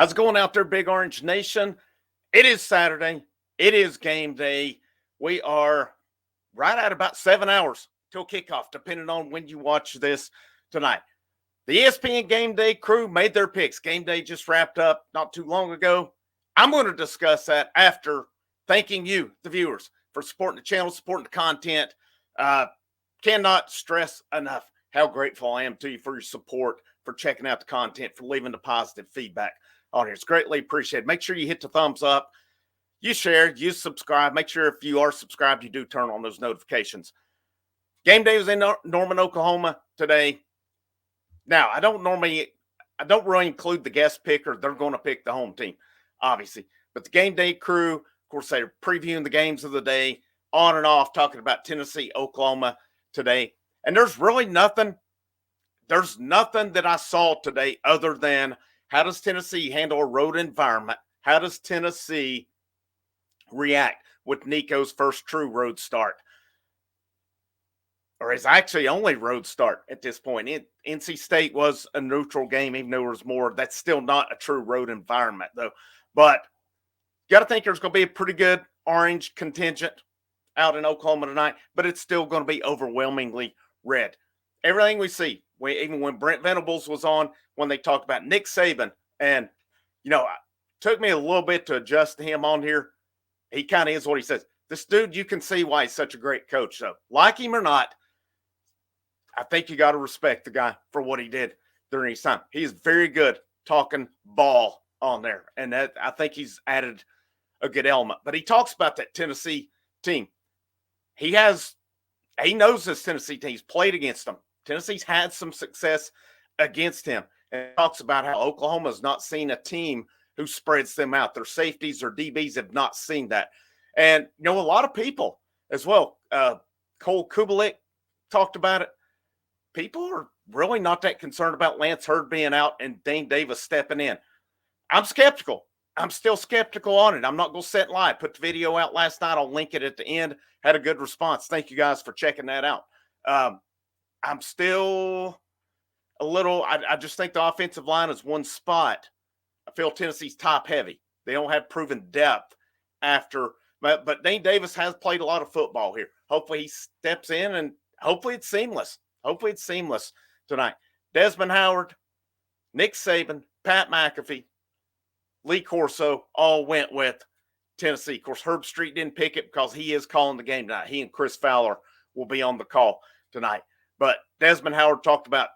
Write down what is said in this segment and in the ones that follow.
How's it going out there, Big Orange Nation? It is Saturday. It is game day. We are right at about 7 hours till kickoff, depending on when you watch this tonight. The ESPN Game Day crew made their picks. Game Day just wrapped up not too long ago. I'm going to discuss that after thanking you, the viewers, for supporting the channel, supporting the content. Cannot stress enough how grateful I am to you for your support, for checking out the content, for leaving the positive feedback on here. It's greatly appreciated. Make sure you hit the thumbs up, you share, you subscribe. Make sure if you are subscribed, you do turn on those notifications. Game day was in Norman, Oklahoma today. Now, I don't really include the guest picker. They're going to pick the home team, obviously. But the game day crew, of course, they're previewing the games of the day, on and off, talking about Tennessee, Oklahoma today. And there's nothing that I saw today other than how does Tennessee handle a road environment? How does Tennessee react with Nico's first true road start? Or his actually only road start at this point. NC State was a neutral game, even though there was more. That's still not a true road environment, though. But you got to think there's going to be a pretty good orange contingent out in Oklahoma tonight, but it's still going to be overwhelmingly red. Everything we see, even when Brent Venables was on, when they talked about Nick Saban, and, it took me a little bit to adjust to him on here. He kind of is what he says. This dude, you can see why he's such a great coach. So, like him or not, I think you got to respect the guy for what he did during his time. He is very good talking ball on there, and that I think he's added a good element. But he talks about that Tennessee team. He knows this Tennessee team. He's played against them. Tennessee's had some success against him. And he talks about how Oklahoma's not seen a team who spreads them out. Their safeties or DBs have not seen that. And, a lot of people as well. Cole Kubalik talked about it. People are really not that concerned about Lance Hurd being out and Dane Davis stepping in. I'm skeptical. I'm still skeptical on it. I'm not going to sit and lie. Put the video out last night. I'll link it at the end. Had a good response. Thank you guys for checking that out. I'm still a little, I just think the offensive line is one spot. I feel Tennessee's top heavy. They don't have proven depth but Dane Davis has played a lot of football here. Hopefully he steps in and hopefully it's seamless. Hopefully it's seamless tonight. Desmond Howard, Nick Saban, Pat McAfee, Lee Corso all went with Tennessee. Of course, Herb Street didn't pick it because he is calling the game tonight. He and Chris Fowler will be on the call tonight. But Desmond Howard talked about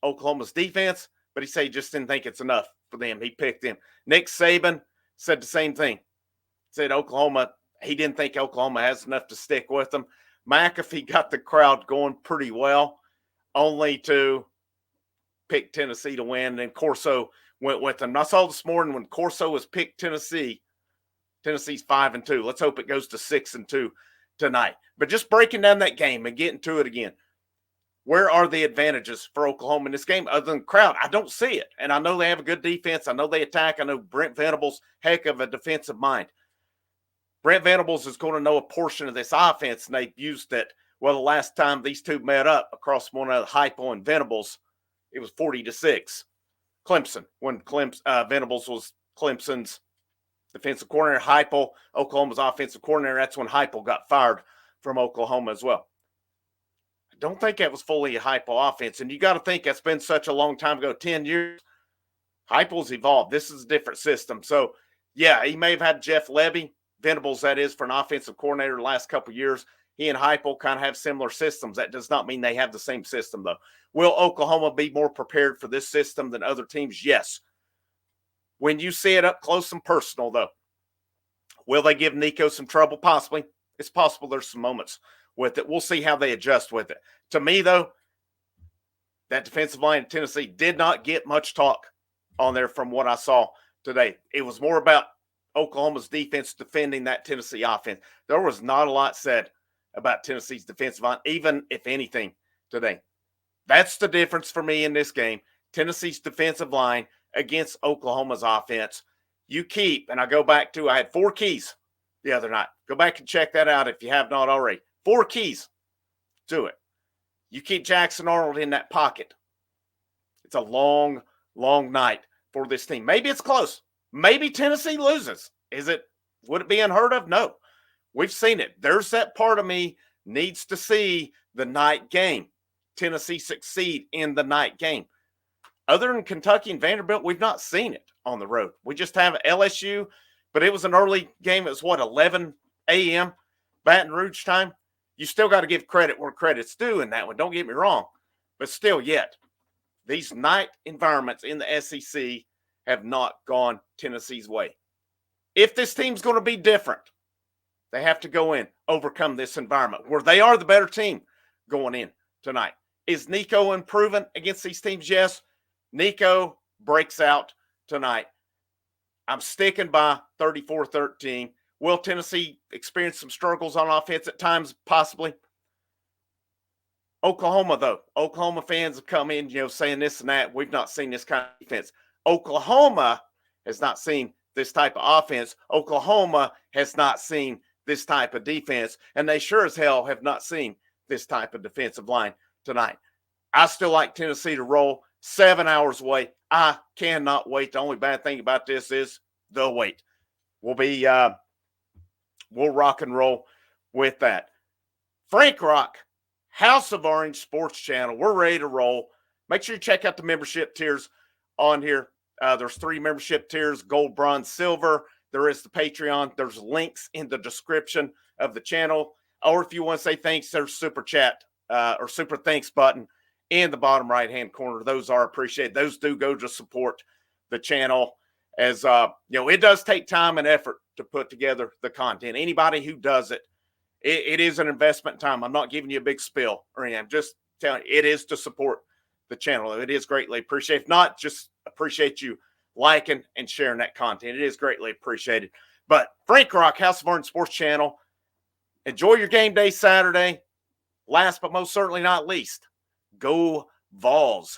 Oklahoma's defense, but he said he just didn't think it's enough for them. He picked them. Nick Saban said the same thing. Said he didn't think Oklahoma has enough to stick with them. McAfee got the crowd going pretty well, only to pick Tennessee to win, and Corso went with them. I saw this morning when Corso was picked Tennessee's 5-2. Let's hope it goes to 6-2 tonight. But just breaking down that game and getting to it again, where are the advantages for Oklahoma in this game other than crowd? I don't see it. And I know they have a good defense. I know they attack. I know Brent Venables, heck of a defensive mind. Brent Venables is going to know a portion of this offense, and they've used it. Well, the last time these two met up across one of the Hypo and Venables, it was 40-6. Clemson, when Venables was Clemson's defensive coordinator. Hypo, Oklahoma's offensive coordinator. That's when Hypo got fired from Oklahoma as well. I don't think that was fully a Hypo offense, and you got to think that's been such a long time ago, 10 years. Hypo's evolved. This is a different system. So, yeah, he may have had Jeff Levy, Venables, that is, for an offensive coordinator the last couple of years. He and Hypo kind of have similar systems. That does not mean they have the same system, though. Will Oklahoma be more prepared for this system than other teams? Yes. When you see it up close and personal, though, will they give Nico some trouble? Possibly. It's possible there's some moments with it. We'll see how they adjust with it. To me, though, that defensive line in Tennessee did not get much talk on there from what I saw today. It was more about Oklahoma's defense defending that Tennessee offense. There was not a lot said about Tennessee's defensive line, even if anything, today. That's the difference for me in this game. Tennessee's defensive line against Oklahoma's offense. You keep, and I had 4 keys the other night. Go back and check that out if you have not already. 4 keys to it. You keep Jackson Arnold in that pocket. It's a long, long night for this team. Maybe it's close. Maybe Tennessee loses. Would it be unheard of? No. We've seen it. There's that part of me needs to see the night game. Tennessee succeed in the night game. Other than Kentucky and Vanderbilt, we've not seen it on the road. We just have LSU, but it was an early game. It was, 11 a.m. Baton Rouge time. You still got to give credit where credit's due in that one. Don't get me wrong. But still, yet, these night environments in the SEC have not gone Tennessee's way. If this team's going to be different, they have to go in, overcome this environment where they are the better team going in tonight. Is Nico improving against these teams? Yes. Nico breaks out tonight. I'm sticking by 34-13. Will Tennessee experience some struggles on offense at times? Possibly. Oklahoma, though. Oklahoma fans have come in, saying this and that. We've not seen this kind of defense. Oklahoma has not seen this type of offense. Oklahoma has not seen this type of defense. And they sure as hell have not seen this type of defensive line tonight. I still like Tennessee to roll 7 hours away. I cannot wait. The only bad thing about this is the wait. We'll rock and roll with that. Frank Rock, House of Orange Sports Channel. We're ready to roll. Make sure you check out the membership tiers on here. There's 3 membership tiers: gold, bronze, silver. There is the Patreon. There's links in the description of the channel. Or if you want to say thanks, there's super chat or super thanks button in the bottom right-hand corner. Those are appreciated. Those do go to support the channel, as it does take time and effort to put together the content. Anybody who does it, it is an investment in time. I'm not giving you a big spill or anything. I'm just telling you, it is to support the channel. It is greatly appreciated. If not, just appreciate you liking and sharing that content. It is greatly appreciated. But Frank Rock, House of Orange Sports Channel, enjoy your game day Saturday. Last but most certainly not least, go Vols.